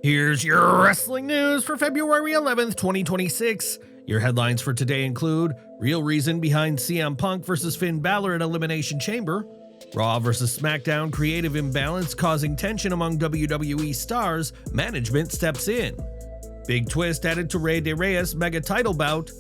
Here's your wrestling news for February 11th, 2026. Your headlines for today include real reason behind CM Punk vs. Finn Bálor at Elimination Chamber, Raw vs. SmackDown creative imbalance causing tension among WWE stars, management steps in, big twist added to Reyes mega title bout,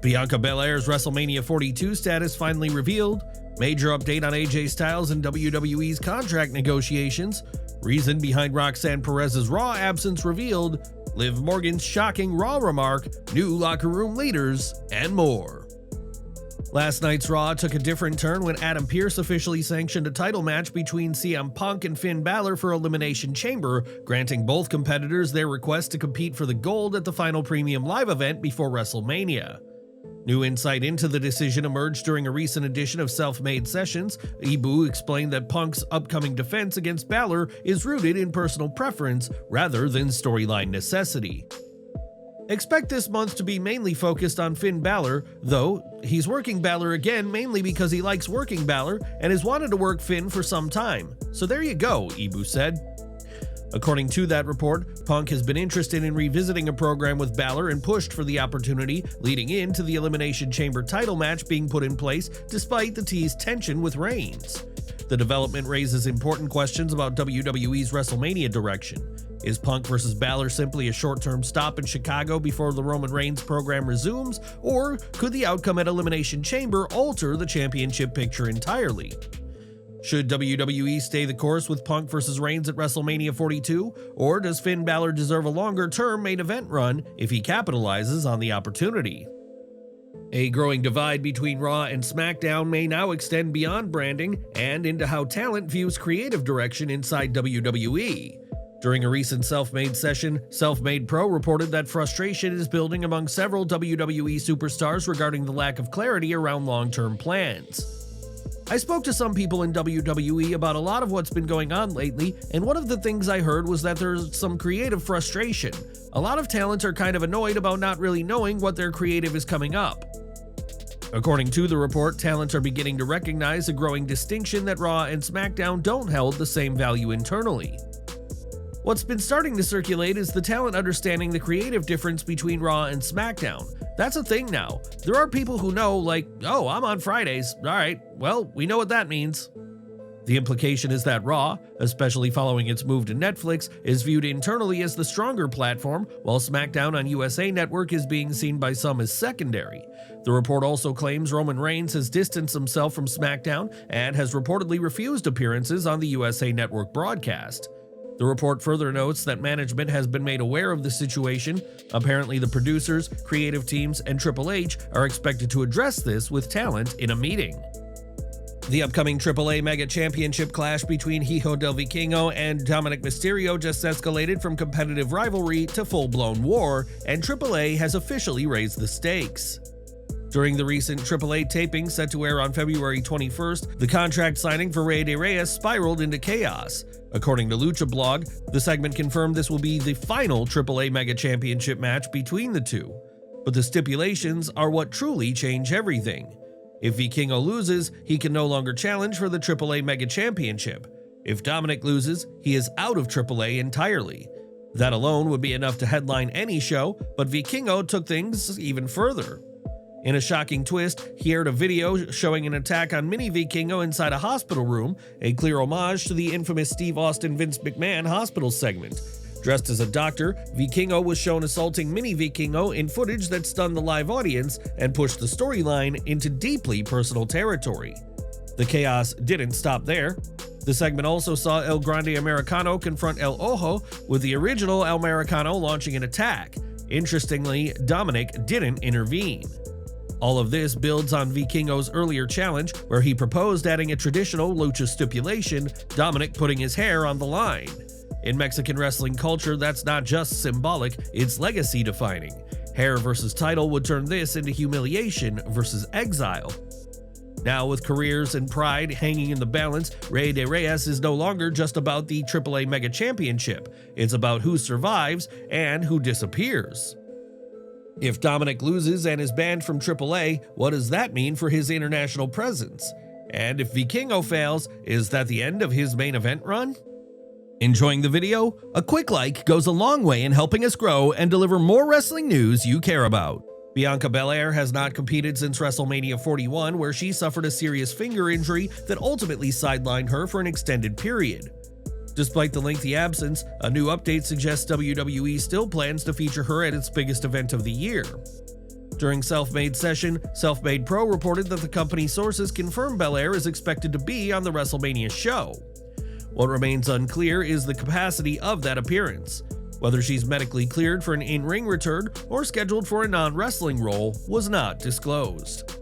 Bianca Belair's WrestleMania 42 status finally revealed, major update on AJ Styles and WWE's contract negotiations, reason behind Roxanne Perez's Raw absence revealed, Liv Morgan's shocking Raw remark, new locker room leaders, and more. Last night's Raw took a different turn when Adam Pearce officially sanctioned a title match between CM Punk and Finn Bálor for Elimination Chamber, granting both competitors their request to compete for the gold at the final premium live event before WrestleMania. New insight into the decision emerged during a recent edition of Self-Made Sessions. Ibu explained that Punk's upcoming defense against Balor is rooted in personal preference rather than storyline necessity. Expect this month to be mainly focused on Finn Bálor, though he's working Balor again mainly because he likes working Balor and has wanted to work Finn for some time. So there you go, Ibu said. According to that report, Punk has been interested in revisiting a program with Balor and pushed for the opportunity, leading into the Elimination Chamber title match being put in place despite the teased tension with Reyes. The development raises important questions about WWE's WrestleMania direction. Is Punk vs. Balor simply a short-term stop in Chicago before the Roman Reigns program resumes, or could the outcome at Elimination Chamber alter the championship picture entirely? Should WWE stay the course with Punk vs. Reigns at WrestleMania 42, or does Finn Bálor deserve a longer-term main event run if he capitalizes on the opportunity? A growing divide between Raw and SmackDown may now extend beyond branding and into how talent views creative direction inside WWE. During a recent Self-Made session, Self-Made Pro reported that frustration is building among several WWE superstars regarding the lack of clarity around long-term plans. I spoke to some people in WWE about a lot of what's been going on lately, and one of the things I heard was that there's some creative frustration. A lot of talents are kind of annoyed about not really knowing what their creative is coming up. According to the report, talents are beginning to recognize a growing distinction that Raw and SmackDown don't hold the same value internally. What's been starting to circulate is the talent understanding the creative difference between Raw and SmackDown. That's a thing now. There are people who know, like, oh, I'm on Fridays. Alright, well, we know what that means. The implication is that Raw, especially following its move to Netflix, is viewed internally as the stronger platform, while SmackDown on USA Network is being seen by some as secondary. The report also claims Roman Reigns has distanced himself from SmackDown and has reportedly refused appearances on the USA Network broadcast. The report further notes that management has been made aware of the situation. Apparently, the producers, creative teams, and Triple H are expected to address this with talent in a meeting. The upcoming AAA Mega Championship clash between Hijo del Vikingo and Dominic Mysterio just escalated from competitive rivalry to full-blown war, and AAA has officially raised the stakes. During the recent AAA taping set to air on February 21st, the contract signing for Reyes spiraled into chaos. According to Lucha Blog, the segment confirmed this will be the final AAA Mega Championship match between the two. But the stipulations are what truly change everything. If Vikingo loses, he can no longer challenge for the AAA Mega Championship. If Dominic loses, he is out of AAA entirely. That alone would be enough to headline any show, but Vikingo took things even further. In a shocking twist, he aired a video showing an attack on Mini Vikingo inside a hospital room, a clear homage to the infamous Steve Austin Vince McMahon hospital segment. Dressed as a doctor, Vikingo was shown assaulting Mini Vikingo in footage that stunned the live audience and pushed the storyline into deeply personal territory. The chaos didn't stop there. The segment also saw El Grande Americano confront El Ojo, with the original El Americano launching an attack. Interestingly, Dominic didn't intervene. All of this builds on Vikingo's earlier challenge, where he proposed adding a traditional lucha stipulation, Dominic putting his hair on the line. In Mexican wrestling culture, that's not just symbolic, it's legacy defining. Hair versus title would turn this into humiliation versus exile. Now, with careers and pride hanging in the balance, Reyes is no longer just about the AAA Mega Championship. It's about who survives and who disappears. If Dominic loses and is banned from AAA, what does that mean for his international presence? And if Vikingo fails, is that the end of his main event run? Enjoying the video? A quick like goes a long way in helping us grow and deliver more wrestling news you care about. Bianca Belair has not competed since WrestleMania 41, where she suffered a serious finger injury that ultimately sidelined her for an extended period. Despite the lengthy absence, a new update suggests WWE still plans to feature her at its biggest event of the year. During Selfmade session, Selfmade Pro reported that the company's sources confirm Belair is expected to be on the WrestleMania show. What remains unclear is the capacity of that appearance. Whether she's medically cleared for an in-ring return or scheduled for a non-wrestling role was not disclosed.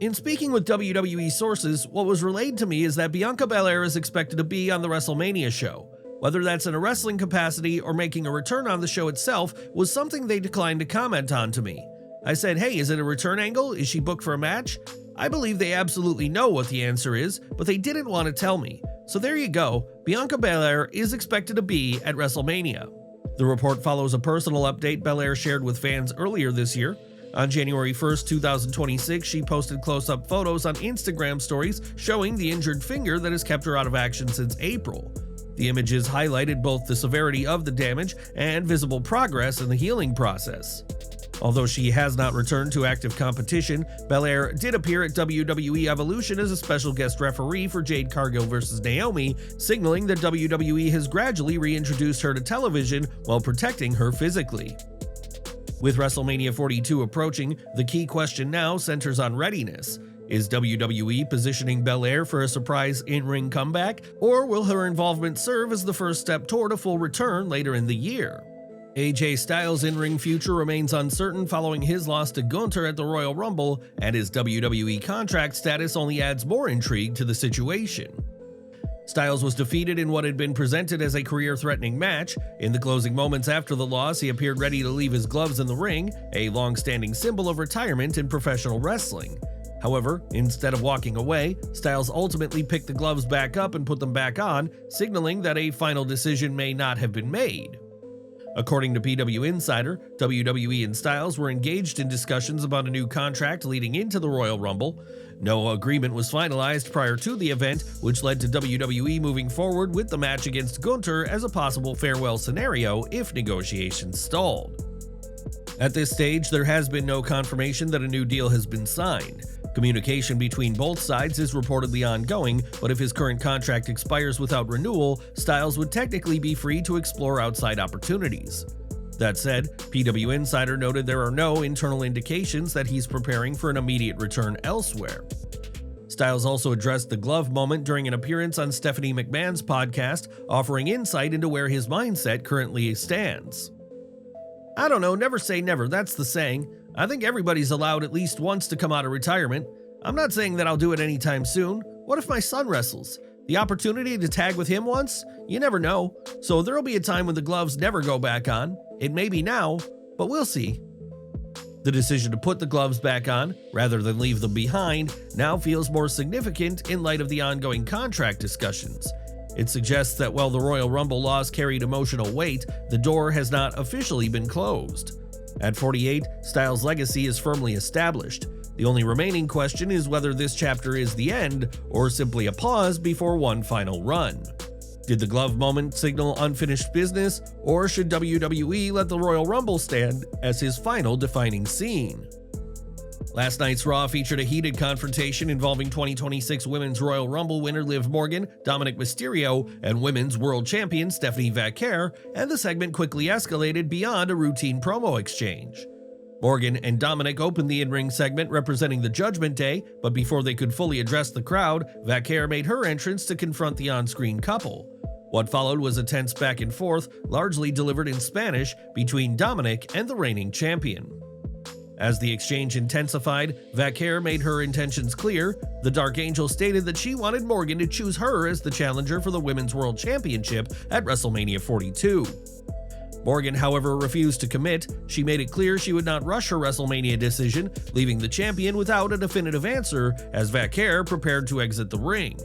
In speaking with WWE sources, what was relayed to me is that Bianca Belair is expected to be on the WrestleMania show. Whether that's in a wrestling capacity or making a return on the show itself was something they declined to comment on to me. I said, hey, is it a return angle? Is she booked for a match? I believe they absolutely know what the answer is, but they didn't want to tell me. So there you go, Bianca Belair is expected to be at WrestleMania. The report follows a personal update Belair shared with fans earlier this year. On January 1st, 2026, she posted close-up photos on Instagram stories showing the injured finger that has kept her out of action since April. The images highlighted both the severity of the damage and visible progress in the healing process. Although she has not returned to active competition, Belair did appear at WWE Evolution as a special guest referee for Jade Cargill vs. Naomi, signaling that WWE has gradually reintroduced her to television while protecting her physically. With WrestleMania 42 approaching, the key question now centers on readiness. Is WWE positioning Belair for a surprise in-ring comeback, or will her involvement serve as the first step toward a full return later in the year? AJ Styles' in-ring future remains uncertain following his loss to Gunther at the Royal Rumble, and his WWE contract status only adds more intrigue to the situation. Styles was defeated in what had been presented as a career-threatening match. In the closing moments after the loss, he appeared ready to leave his gloves in the ring, a long-standing symbol of retirement in professional wrestling. However, instead of walking away, Styles ultimately picked the gloves back up and put them back on, signaling that a final decision may not have been made. According to PW Insider, WWE and Styles were engaged in discussions about a new contract leading into the Royal Rumble. No agreement was finalized prior to the event, which led to WWE moving forward with the match against Gunther as a possible farewell scenario if negotiations stalled. At this stage, there has been no confirmation that a new deal has been signed. Communication between both sides is reportedly ongoing, but if his current contract expires without renewal, Styles would technically be free to explore outside opportunities. That said, PW Insider noted there are no internal indications that he's preparing for an immediate return elsewhere. Styles also addressed the glove moment during an appearance on Stephanie McMahon's podcast, offering insight into where his mindset currently stands. I don't know, never say never, that's the saying. I think everybody's allowed at least once to come out of retirement. I'm not saying that I'll do it anytime soon. What if my son wrestles? The opportunity to tag with him once? You never know. So there'll be a time when the gloves never go back on. It may be now, but we'll see. The decision to put the gloves back on, rather than leave them behind, now feels more significant in light of the ongoing contract discussions. It suggests that while the Royal Rumble loss carried emotional weight, the door has not officially been closed. At 48, Styles' legacy is firmly established. The only remaining question is whether this chapter is the end or simply a pause before one final run. Did the glove moment signal unfinished business, or should WWE let the Royal Rumble stand as his final defining scene? Last night's Raw featured a heated confrontation involving 2026 Women's Royal Rumble winner Liv Morgan, Dominic Mysterio, and Women's World Champion Stephanie Vaquer, and the segment quickly escalated beyond a routine promo exchange. Morgan and Dominic opened the in-ring segment representing the Judgment Day, but before they could fully address the crowd, Vaquer made her entrance to confront the on-screen couple. What followed was a tense back and forth, largely delivered in Spanish, between Dominic and the reigning champion. As the exchange intensified, Vaquer made her intentions clear. The Dark Angel stated that she wanted Morgan to choose her as the challenger for the Women's World Championship at WrestleMania 42. Morgan, however, refused to commit. She made it clear she would not rush her WrestleMania decision, leaving the champion without a definitive answer as Vaquer prepared to exit the ring.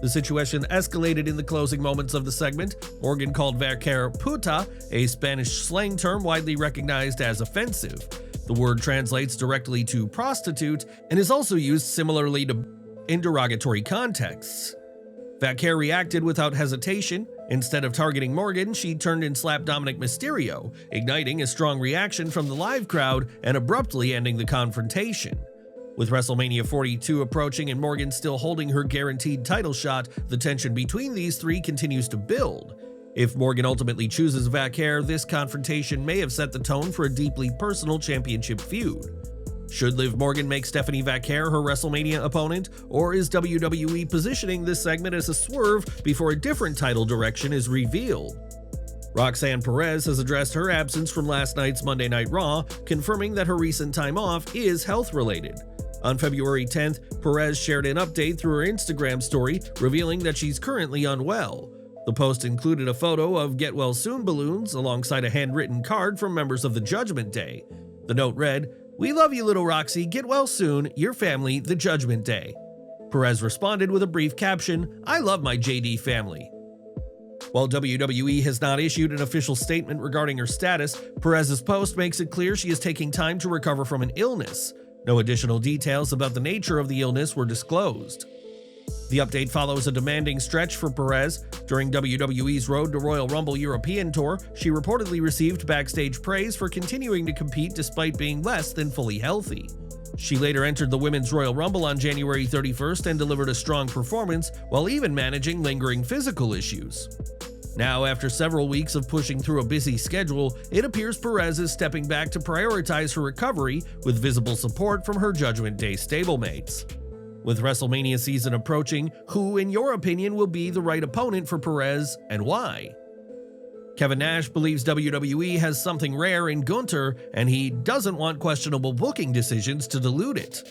The situation escalated in the closing moments of the segment. Morgan called Vaquer puta, a Spanish slang term widely recognized as offensive. The word translates directly to prostitute and is also used similarly in derogatory contexts. Vaquer reacted without hesitation. Instead of targeting Morgan, she turned and slapped Dominic Mysterio, igniting a strong reaction from the live crowd and abruptly ending the confrontation. With WrestleMania 42 approaching and Morgan still holding her guaranteed title shot, the tension between these three continues to build. If Morgan ultimately chooses Vaquer, this confrontation may have set the tone for a deeply personal championship feud. Should Liv Morgan make Stephanie Vaquer her WrestleMania opponent, or is WWE positioning this segment as a swerve before a different title direction is revealed? Roxanne Perez has addressed her absence from last night's Monday Night Raw, confirming that her recent time off is health-related. On February 10th, Perez shared an update through her Instagram story, revealing that she's currently unwell. The post included a photo of Get Well Soon balloons alongside a handwritten card from members of the Judgment Day. The note read, "We love you, little Roxy. Get well soon. Your family, the Judgment Day." Perez responded with a brief caption, "I love my JD family." While WWE has not issued an official statement regarding her status, Perez's post makes it clear she is taking time to recover from an illness. No additional details about the nature of the illness were disclosed. The update follows a demanding stretch for Perez. During WWE's Road to Royal Rumble European Tour, she reportedly received backstage praise for continuing to compete despite being less than fully healthy. She later entered the Women's Royal Rumble on January 31st and delivered a strong performance while even managing lingering physical issues. Now, after several weeks of pushing through a busy schedule, it appears Perez is stepping back to prioritize her recovery with visible support from her Judgment Day stablemates. With WrestleMania season approaching, who, in your opinion, will be the right opponent for Perez and why? Kevin Nash believes WWE has something rare in Gunther, and he doesn't want questionable booking decisions to dilute it.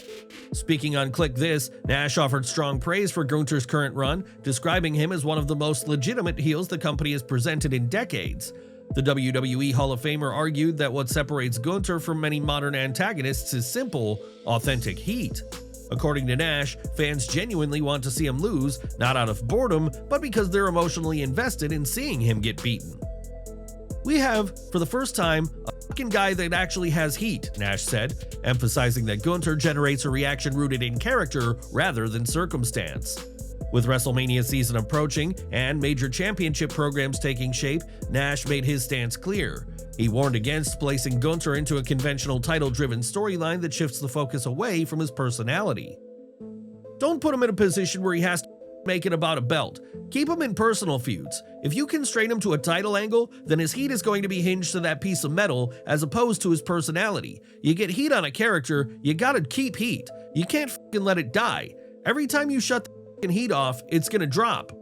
Speaking on Click This, Nash offered strong praise for Gunther's current run, describing him as one of the most legitimate heels the company has presented in decades. The WWE Hall of Famer argued that what separates Gunther from many modern antagonists is simple, authentic heat. According to Nash, fans genuinely want to see him lose, not out of boredom, but because they're emotionally invested in seeing him get beaten. "We have, for the first time, a fucking guy that actually has heat," Nash said, emphasizing that Gunther generates a reaction rooted in character rather than circumstance. With WrestleMania season approaching and major championship programs taking shape, Nash made his stance clear. He warned against placing Gunther into a conventional title-driven storyline that shifts the focus away from his personality. "Don't put him in a position where he has to make it about a belt. Keep him in personal feuds. If you constrain him to a title angle, then his heat is going to be hinged to that piece of metal as opposed to his personality. You get heat on a character, you gotta keep heat. You can't fucking let it die. Every time you shut the fucking heat off, it's gonna drop."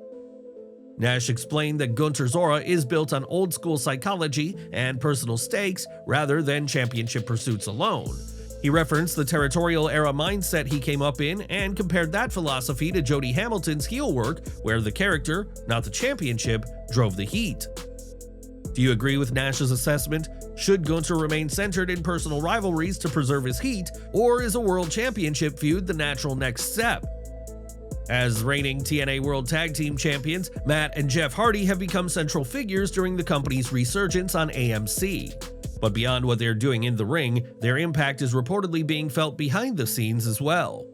Nash explained that Gunther's aura is built on old-school psychology and personal stakes rather than championship pursuits alone. He referenced the territorial era mindset he came up in and compared that philosophy to Jody Hamilton's heel work, where the character, not the championship, drove the heat. Do you agree with Nash's assessment? Should Gunther remain centered in personal rivalries to preserve his heat, or is a world championship feud the natural next step? As reigning TNA World Tag Team Champions, Matt and Jeff Hardy have become central figures during the company's resurgence on AMC. But beyond what they're doing in the ring, their impact is reportedly being felt behind the scenes as well.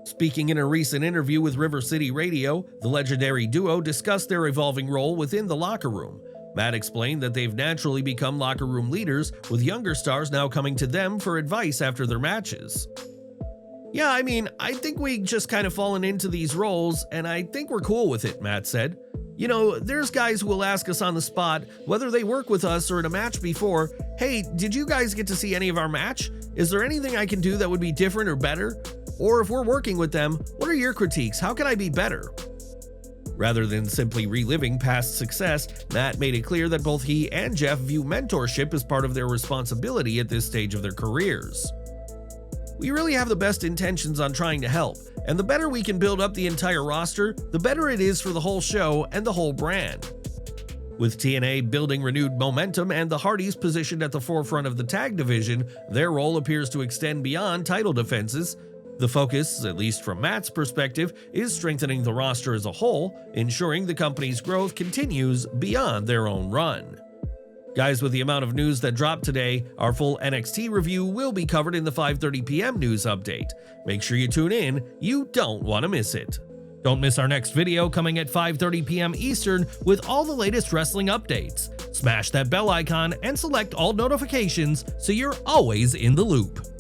Speaking in a recent interview with River City Radio, the legendary duo discussed their evolving role within the locker room. Matt explained that they've naturally become locker room leaders, with younger stars now coming to them for advice after their matches. "Yeah, I think we just kind of fallen into these roles, and I think we're cool with it," Matt said. "You know, there's guys who will ask us on the spot, whether they work with us or in a match before, 'Hey, did you guys get to see any of our match? Is there anything I can do that would be different or better? Or if we're working with them, what are your critiques? How can I be better?" Rather than simply reliving past success, Matt made it clear that both he and Jeff view mentorship as part of their responsibility at this stage of their careers. "We really have the best intentions on trying to help, and the better we can build up the entire roster, the better it is for the whole show and the whole brand." With TNA building renewed momentum and the Hardys positioned at the forefront of the tag division, their role appears to extend beyond title defenses. The focus, at least from Matt's perspective, is strengthening the roster as a whole, ensuring the company's growth continues beyond their own run. Guys, with the amount of news that dropped today, our full NXT review will be covered in the 5:30 p.m. news update. Make sure you tune in, you don't want to miss it. Don't miss our next video coming at 5:30 p.m. Eastern with all the latest wrestling updates. Smash that bell icon and select all notifications so you're always in the loop.